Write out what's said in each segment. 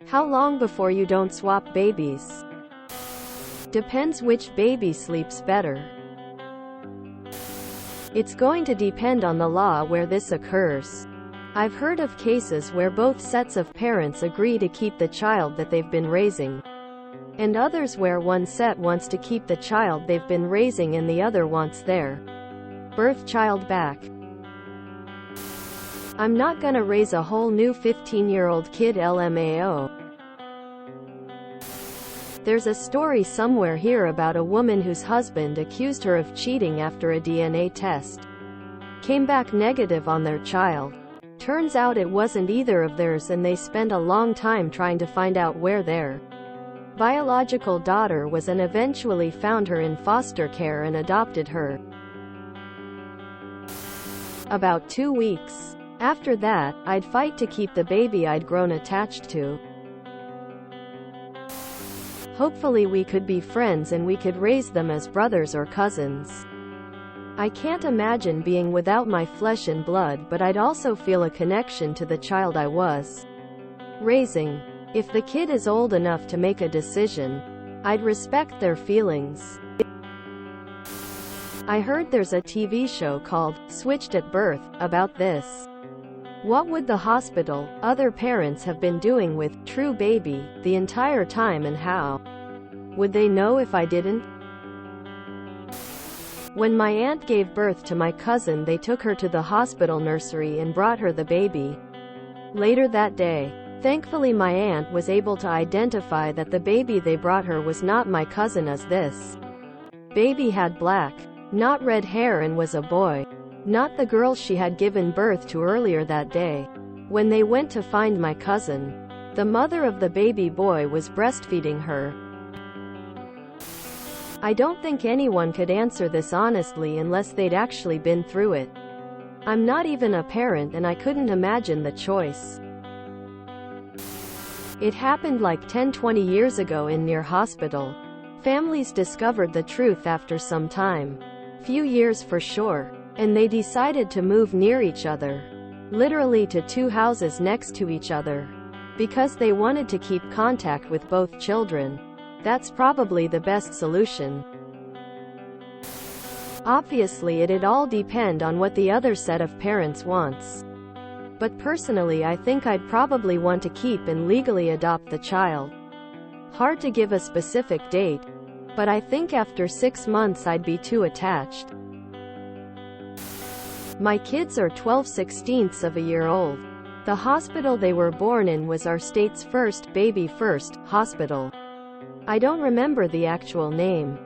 How long before you don't swap babies? Depends which baby sleeps better. It's going to depend on the law where this occurs. I've heard of cases where both sets of parents agree to keep the child that they've been raising, and others where one set wants to keep the child they've been raising and the other wants their birth child back. I'm not gonna raise a whole new 15-year-old kid LMAO. There's a story somewhere here about a woman whose husband accused her of cheating after a DNA test came back negative on their child. Turns out it wasn't either of theirs, and they spent a long time trying to find out where their biological daughter was, and eventually found her in foster care and adopted her. About 2 weeks after that, I'd fight to keep the baby I'd grown attached to. Hopefully we could be friends and we could raise them as brothers or cousins. I can't imagine being without my flesh and blood, but I'd also feel a connection to the child I was raising. If the kid is old enough to make a decision, I'd respect their feelings. I heard there's a TV show called Switched at Birth about this. What would the hospital, other parents have been doing with True Baby the entire time, and how would they know if I didn't? When my aunt gave birth to my cousin, they took her to the hospital nursery and brought her the baby later that day. Thankfully my aunt was able to identify that the baby they brought her was not my cousin, as this baby had black, not red hair, and was a boy, not the girl she had given birth to earlier that day. When they went to find my cousin, the mother of the baby boy was breastfeeding her. I don't think anyone could answer this honestly unless they'd actually been through it. I'm not even a parent, and I couldn't imagine the choice. It happened like 10-20 years ago in near hospital. Families discovered the truth after some time. Few years for sure. And they decided to move near each other. Literally to 2 houses next to each other. Because they wanted to keep contact with both children. That's probably the best solution. Obviously it'd all depend on what the other set of parents wants. But personally I think I'd probably want to keep and legally adopt the child. Hard to give a specific date, but I think after 6 months I'd be too attached. My kids are 12/16 of a year old. The hospital they were born in was our state's first, baby first, hospital. I don't remember the actual name.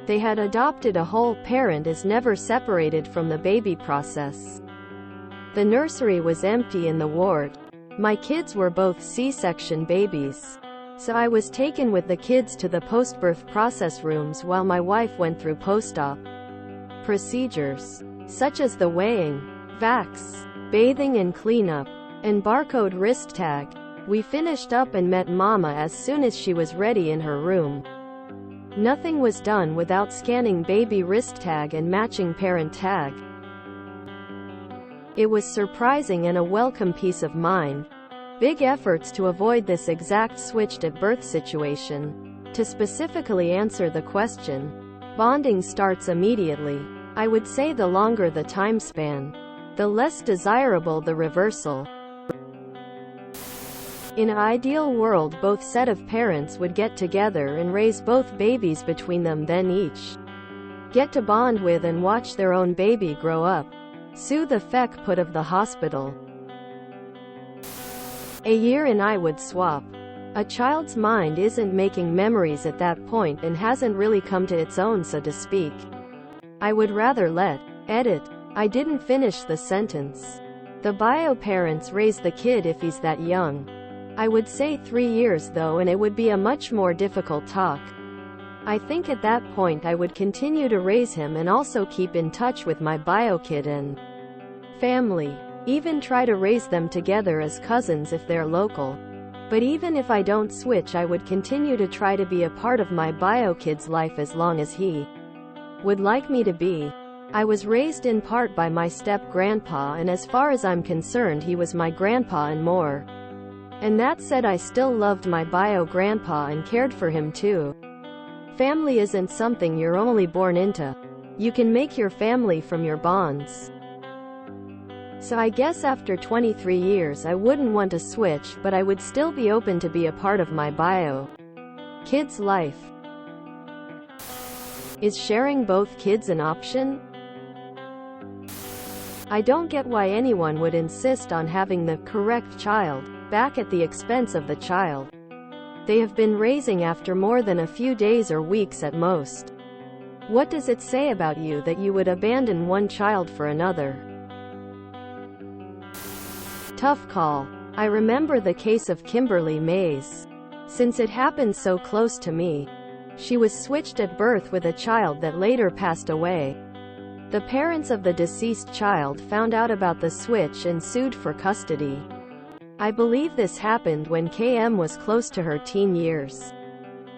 They had adopted a whole parent is never separated from the baby process. The nursery was empty in the ward. My kids were both C-section babies. So I was taken with the kids to the post-birth process rooms while my wife went through post-op procedures, such as the weighing, vax, bathing and cleanup, and barcode wrist tag. We finished up and met Mama as soon as she was ready in her room. Nothing was done without scanning baby wrist tag and matching parent tag. It was surprising and a welcome peace of mind. Big efforts to avoid this exact switched at birth situation. To specifically answer the question, bonding starts immediately. I would say the longer the time span, the less desirable the reversal. In an ideal world, both set of parents would get together and raise both babies between them, then each get to bond with and watch their own baby grow up. Sue the feck put of the hospital. A year in I would swap. A child's mind isn't making memories at that point and hasn't really come to its own, so to speak. I would rather let edit. I didn't finish the sentence. The bio parents raise the kid if he's that young. I would say 3 years though, and it would be a much more difficult talk. I think at that point I would continue to raise him and also keep in touch with my bio kid and family. Even try to raise them together as cousins if they're local. But even if I don't switch, I would continue to try to be a part of my bio kid's life as long as he would like me to be. I was raised in part by my step-grandpa, and as far as I'm concerned he was my grandpa and more. And that said, I still loved my bio grandpa and cared for him too. Family isn't something you're only born into. You can make your family from your bonds. So I guess after 23 years I wouldn't want to switch, but I would still be open to be a part of my bio kid's life. Is sharing both kids an option? I don't get why anyone would insist on having the correct child back at the expense of the child they have been raising after more than a few days or weeks at most. What does it say about you that you would abandon one child for another? Tough call. I remember the case of Kimberly Mays. Since it happened so close to me, she was switched at birth with a child that later passed away. The parents of the deceased child found out about the switch and sued for custody. I believe this happened when KM was close to her teen years.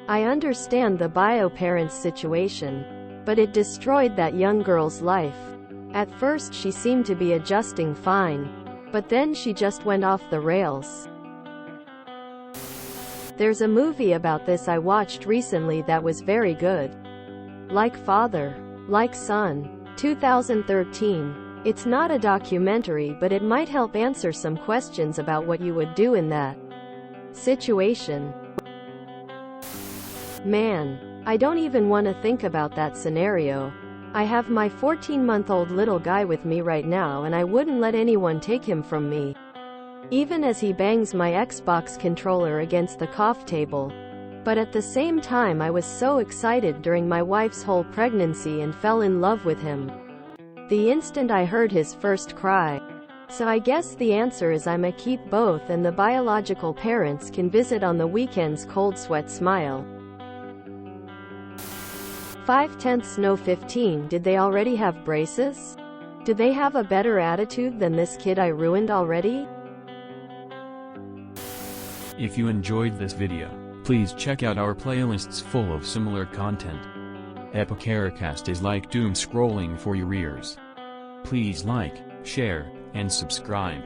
I understand the bio parents' situation, but it destroyed that young girl's life. At first she seemed to be adjusting fine, but then she just went off the rails. There's a movie about this I watched recently that was very good. Like Father, Like Son, 2013. It's not a documentary, but it might help answer some questions about what you would do in that situation. Man, I don't even want to think about that scenario. I have my 14-month-old little guy with me right now, and I wouldn't let anyone take him from me, even as he bangs my Xbox controller against the coffee table. But at the same time, I was so excited during my wife's whole pregnancy and fell in love with him the instant I heard his first cry. So I guess the answer is I'ma keep both, and the biological parents can visit on the weekends. Cold sweat smile. 5/10 No 15. Did they already have braces? Do they have a better attitude than this kid I ruined already? If you enjoyed this video, please check out our playlists full of similar content. EpicDcast is like doom scrolling for your ears. Please like, share, and subscribe.